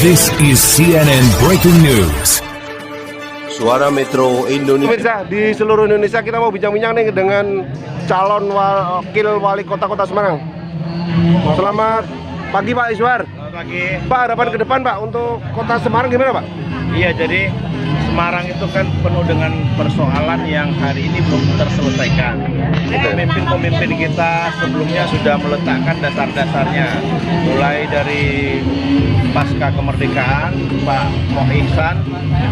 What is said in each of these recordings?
This is CNN Breaking News. Suara Metro Indonesia. Pemirsa, di seluruh Indonesia kita mau bincang-bincang nih dengan calon wakil wali kota Semarang. Selamat pagi Pak Iswar. Selamat pagi. Pak, harapan ke depan Pak untuk kota Semarang gimana Pak? Iya, jadi Semarang itu kan penuh dengan persoalan yang hari ini belum terselesaikan. Pemimpin-pemimpin kita sebelumnya sudah meletakkan dasar-dasarnya, mulai dari pasca kemerdekaan Pak Moh Ihsan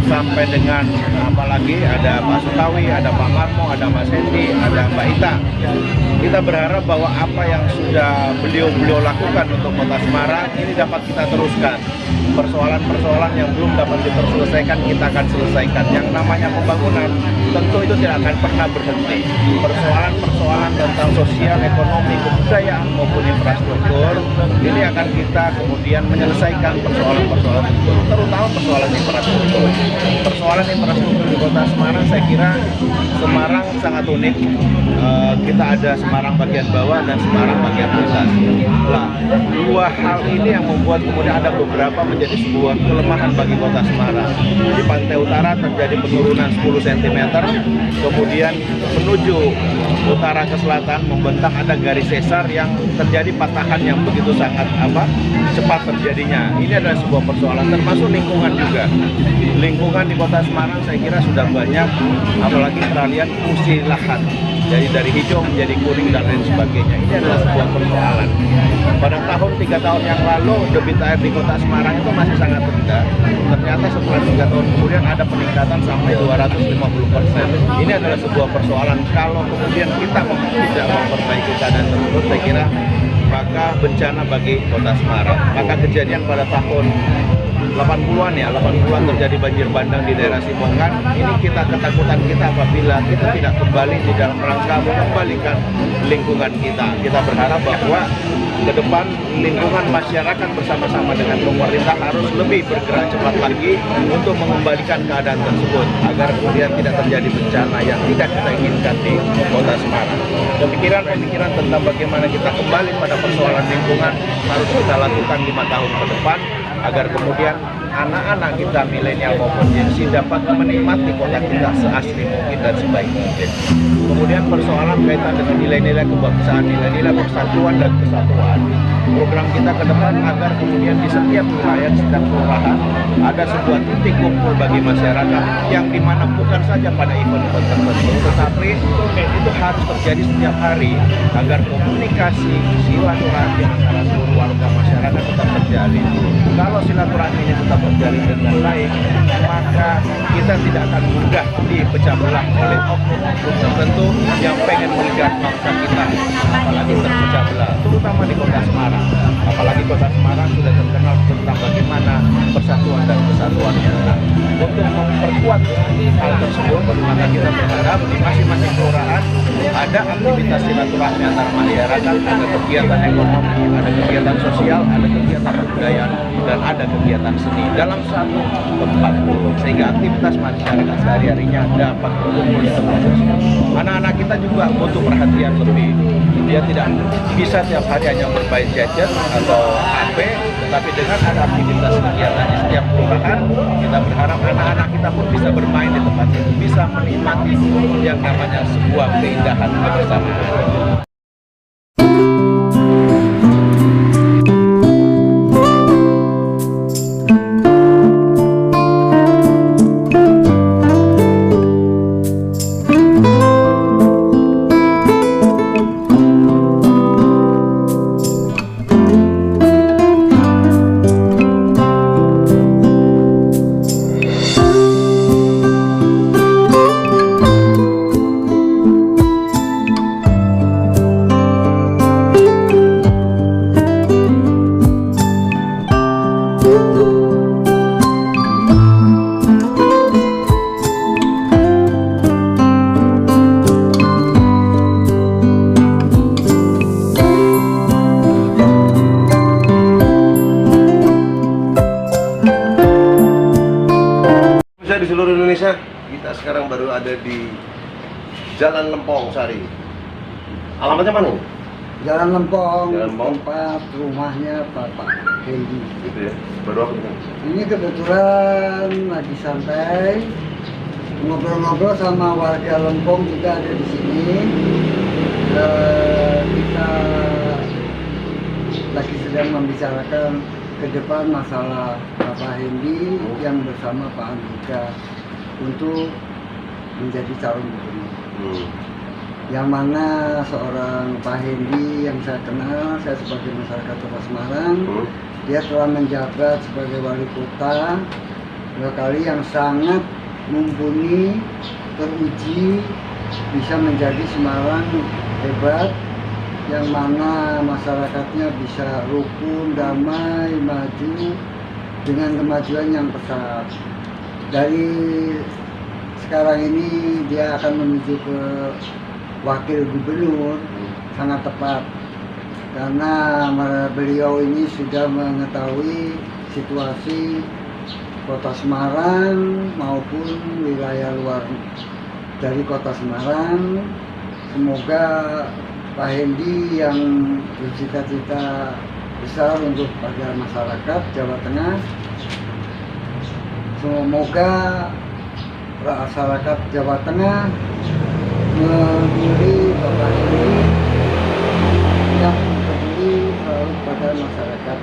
sampai dengan apalagi ada Pak Sutawi, ada Pak Marmo, ada Mas Hendi, ada Mbak Ita. Kita berharap bahwa apa yang sudah beliau lakukan untuk kota Semarang ini dapat kita teruskan. Persoalan-persoalan yang belum dapat diselesaikan kita akan selesaikan. Yang namanya pembangunan tentu itu tidak akan pernah berhenti. Persoalan-persoalan tentang sosial, ekonomi, kebudayaan maupun infrastruktur ini akan kita kemudian menyelesaikan persoalan-persoalan itu, terutama persoalan infrastruktur. Persoalan infrastruktur di kota Semarang, saya kira Semarang sangat unik. Kita ada Semarang bagian bawah dan Semarang bagian atas. Nah, dua hal ini yang membuat kemudian ada beberapa menjadi sebuah kelemahan bagi kota Semarang. Di pantai utara terjadi penurunan 10 cm, kemudian menuju utara ke selatan membentang ada garis sesar yang terjadi patahan yang begitu sangat cepat terjadinya. Ini adalah sebuah persoalan, termasuk lingkungan juga. Lingkungan di kota Semarang saya kira sudah banyak, apalagi peralihan fungsi lahan. Jadi dari hijau menjadi kuning dan lain sebagainya. Ini adalah sebuah persoalan. Pada tahun 3 tahun yang lalu debit air di kota Semarang itu masih sangat rendah. Ternyata setelah 3 tahun kemudian ada peningkatan sampai 250%. Ini adalah sebuah persoalan. Kalau kemudian kita tidak memperbaiki keadaan tersebut, saya kira maka bencana bagi kota Semarang. Maka kejadian pada tahun 80-an terjadi banjir bandang di daerah Simongan. Ini ketakutan kita apabila kita tidak kembali di dalam rangka mengembalikan lingkungan kita. Kita berharap bahwa ke depan lingkungan masyarakat bersama-sama dengan pemerintah harus lebih bergerak cepat lagi untuk mengembalikan keadaan tersebut agar kemudian tidak terjadi bencana yang tidak kita inginkan di kota Semarang. Pemikiran tentang bagaimana kita kembali pada persoalan lingkungan harus kita lakukan 5 tahun ke depan agar kemudian anak-anak kita milenial maupun Gen Z dapat menikmati kota kita seasli mungkin dan sebaik mungkin. Kemudian persoalan kaitan dengan nilai-nilai kebangsaan, nilai-nilai persatuan dan kesatuan. Program kita ke depan agar kemudian di setiap wilayah, di setiap kelurahan ada sebuah titik kumpul bagi masyarakat yang dimana bukan saja pada event-event tertentu, tetapi itu harus terjadi setiap hari agar komunikasi silaturahmi antara seluruh warga masyarakat tetap terjalin. Kalau silaturahmi ini tetap terjalin dengan baik, maka kita tidak akan mudah dipecah belah oleh oknum-oknum tertentu yang pengen melihat bangsa kita, apalagi terpecah belah, terutama di kota Semarang. Apalagi kota Semarang sudah terkenal tentang bagaimana persatuan dan kesatuannya. Nah, untuk memperkuat hal tersebut, maka kita berharap di masing-masing kelurahan ada aktivitas silaturahmi antar masyarakat, ada kegiatan ekonomi, ada kegiatan sosial, ada kegiatan kebudayaan, dan ada kegiatan seni dalam satu tempat, sehingga aktivitas masyarakat sehari-harinya dapat berkumpul di tempat tersebut. Anak-anak kita juga butuh perhatian lebih. Dia tidak bisa tiap hari hanya bermain gadget atau HP, tetapi dengan ada aktivitas kegiatan di setiap kelurahan, kita berharap anak-anak kita pun bisa bermain di tempat itu, bisa menikmati yang namanya sebuah keindahan bersama. Di seluruh Indonesia, kita sekarang baru ada di Jalan Lempong Sari. Alamatnya mana? Jalan Lempong, Jalan Lempong. tempat rumahnya Bapak Hendy. Gitu ya. Baru apa nih? Ini kebetulan lagi santai, ngobrol-ngobrol sama warga Lempong juga ada di sini. Kita lagi sedang membicarakan ke depan masalah Bapak Hendy yang bersama Pak Andika untuk menjadi calon gubernur. Yang mana seorang Pak Hendy yang saya kenal, saya sebagai masyarakat Kota Semarang, dia telah menjabat sebagai wali kota 2 kali yang sangat mumpuni, teruji, bisa menjadi Semarang hebat, yang mana masyarakatnya bisa rukun, damai, maju dengan kemajuan yang pesat. Dari sekarang ini dia akan menuju ke wakil gubernur, sangat tepat karena beliau ini sudah mengetahui situasi Kota Semarang maupun wilayah luar dari Kota Semarang. Semoga Pak Hendy yang bercita-cita besar untuk pada masyarakat Jawa Tengah, semoga masyarakat Jawa Tengah memilih Bapak Hendy yang peduli selalu pada masyarakat.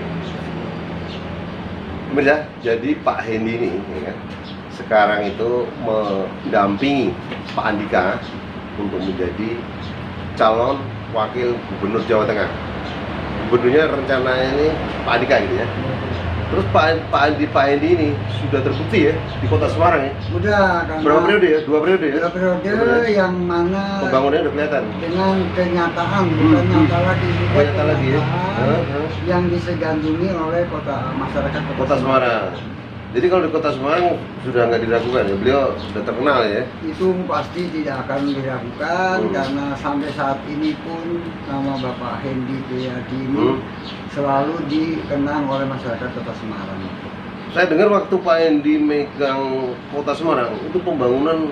Pemirsa, jadi Pak Hendy ini ya kan, sekarang itu mendampingi Pak Andika untuk menjadi calon wakil gubernur Jawa Tengah. Gubernurnya rencananya ini Pak Andika gitu ya. Terus Pak Hendy ini sudah terbukti ya di Kota Semarang ya. Udah, karena Berapa periode ya? 2 periode ya? 2 periode yang mana Pembangunannya udah kelihatan. dengan kenyataan, bukan nyata lagi, juga Oh, nyata lagi ya? kenyataan yang disegandungi oleh masyarakat Kota Semarang. Jadi kalau di Kota Semarang sudah nggak diragukan ya, beliau sudah terkenal ya. Itu pasti tidak akan diragukan karena sampai saat ini pun nama Bapak Hendy Priyadi ini selalu dikenang oleh masyarakat Kota Semarang. Saya dengar waktu Pak Hendy megang Kota Semarang itu pembangunan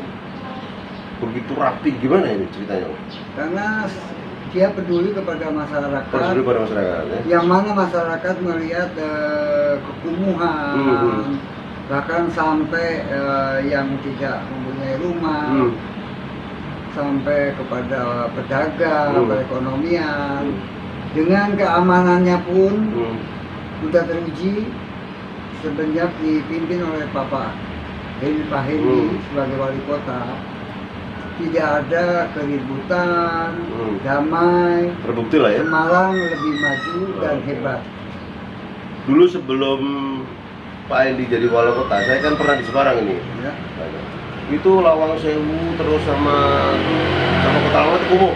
begitu rapi, gimana ini ceritanya? Karena dia peduli kepada masyarakat, Peduli pada masyarakat ya. yang mana masyarakat melihat kekumuhan, bahkan sampai yang tidak mempunyai rumah, sampai kepada pedagang, perekonomian, dengan keamanannya pun sudah teruji semenjak dipimpin oleh Pak Hendy sebagai wali kota. Tidak ada keributan, damai, Terbukti lah ya. Semarang lebih maju dan hebat. Dulu sebelum Pak Hendy jadi wali kota, saya kan pernah di Semarang ini. Ya. Itu Lawang Sewu terus sama Kota Lama itu kumuh.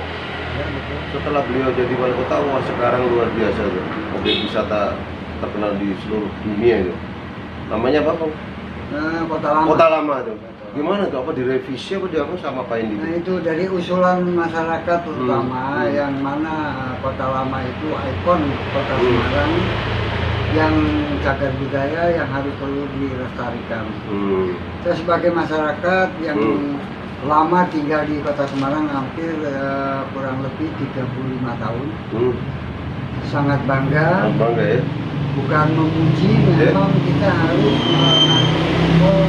Ya, betul. Setelah beliau jadi wali kota, wah sekarang luar biasa tuh. Objek wisata terkenal di seluruh dunia itu. Namanya apa, Bang? Nah, Kota Lama. Kota Lama tuh. Gimana tuh? Apa direvisi apa apa sama Pak Hendy? Nah, itu dari usulan masyarakat terutama yang mana Kota Lama itu ikon Kota Semarang yang cagar budaya yang harus perlu dilestarikan. Saya sebagai masyarakat yang lama tinggal di Kota Semarang hampir kurang lebih 35 tahun. Sangat bangga. Bangga ya. Bukan memuji, memang kita harus mengatur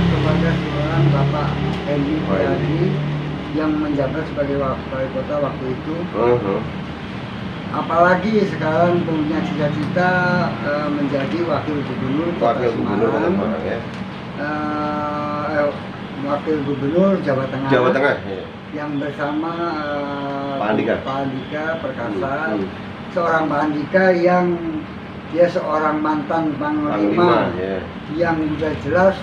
kepada seorang Bapak Hendy Priyadi yang menjabat sebagai wali kota waktu itu. Apalagi sekarang punya cita-cita menjadi wakil gubernur Kota Semarang, ya. wakil gubernur Jawa Tengah. Jawa Tengah. Ya. Yang bersama Pak Andika. Pak Andika Perkasa, seorang Pak Andika yang dia seorang mantan panglima ya. yang sudah jelas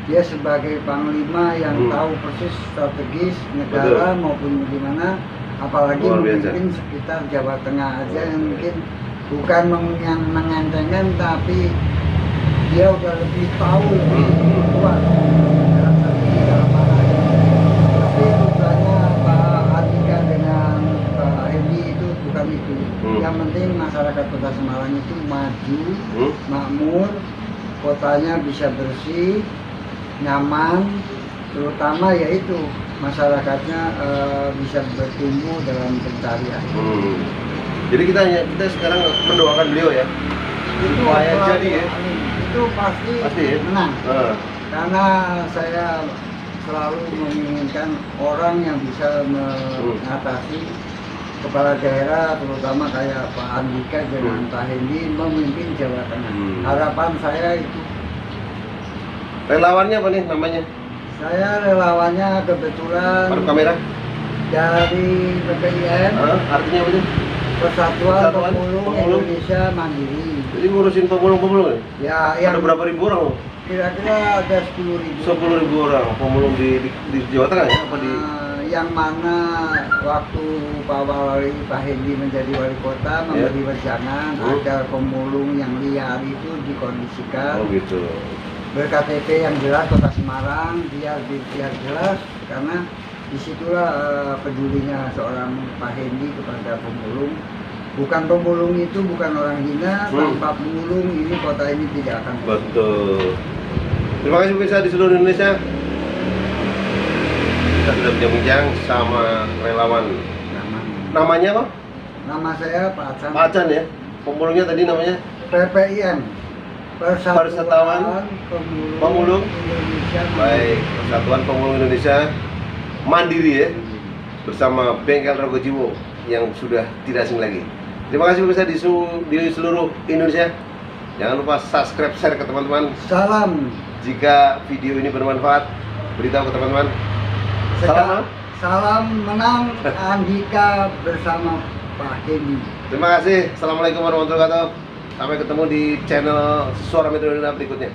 dia sebagai panglima yang tahu persis strategis negara maupun gimana, apalagi memimpin sekitar Jawa Tengah aja yang mungkin bukan yang mengentengkan, tapi dia udah lebih tahu, lebih kuat dalam strategi keamanan. Tapi tujuannya Pak Andika dengan Pak Hendy itu bukan itu. Yang penting masyarakat Kota Semarang itu maju, makmur, kotanya bisa bersih, nyaman, terutama yaitu masyarakatnya bisa bertumbuh dalam pencarian. Jadi kita sekarang mendoakan beliau ya. Itu Supaya selalu- jadi ya. Itu pasti Ya? menang. Heeh. Karena saya selalu menginginkan orang yang bisa mengatasi kepala daerah, terutama kayak Pak Andika dengan Pak Hendi memimpin Jawa Tengah. Harapan saya itu. Relawannya apa nih namanya? Saya relawannya kebetulan Paruh kamera? dari PPIM, Artinya apa sih? Persatuan Persatuan Pemulung Pemulung Indonesia Mandiri. Jadi ngurusin pemulung-pemulung ya? Ya, Ada yang berapa ribu orang loh? kira-kira ada 10.000. 10.000 orang pemulung di Jawa Tengah ya? Apa di Yang mana waktu Pak Hendi menjadi wali kota memberi wejangan agar pemulung yang liar itu dikondisikan gitu. ber-KTP yang jelas Kota Semarang, biar jelas, karena disitulah pedulinya seorang Pak Hendi kepada pemulung. Bukan pemulung itu bukan orang hina, tanpa pemulung ini kota ini tidak akan Betul. Terima kasih pemirsa di seluruh Indonesia. Kita sudah bincang-bincang sama relawan. Namanya apa? Nama saya Pak Acan. Pak Acan ya. Pemulungnya tadi namanya PPIM, Persatuan Pemulung Indonesia. Baik, Persatuan Pemulung Indonesia Mandiri ya. Bersama Bengkel Rogojiwo yang sudah tidak asing lagi. Terima kasih pemirsa di seluruh Indonesia. Jangan lupa subscribe, share ke teman-teman. Salam. Jika video ini bermanfaat, beritahu ke teman-teman. Salam. Salam menang Andika bersama Pak Hendi. Terima kasih. Assalamualaikum warahmatullahi wabarakatuh. Sampai ketemu di channel Suara Metro Indonesia berikutnya.